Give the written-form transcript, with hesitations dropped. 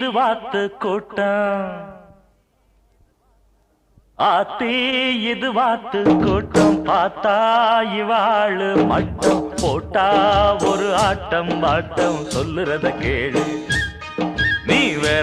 இது வாத்து கூட்டம் ஆத்தி இது வாத்து கூட்டம் பார்த்தா இவாளு மட்டம் போட்டா ஒரு ஆட்டம் பாட்டம் சொல்லுறத கேளு நீ வேற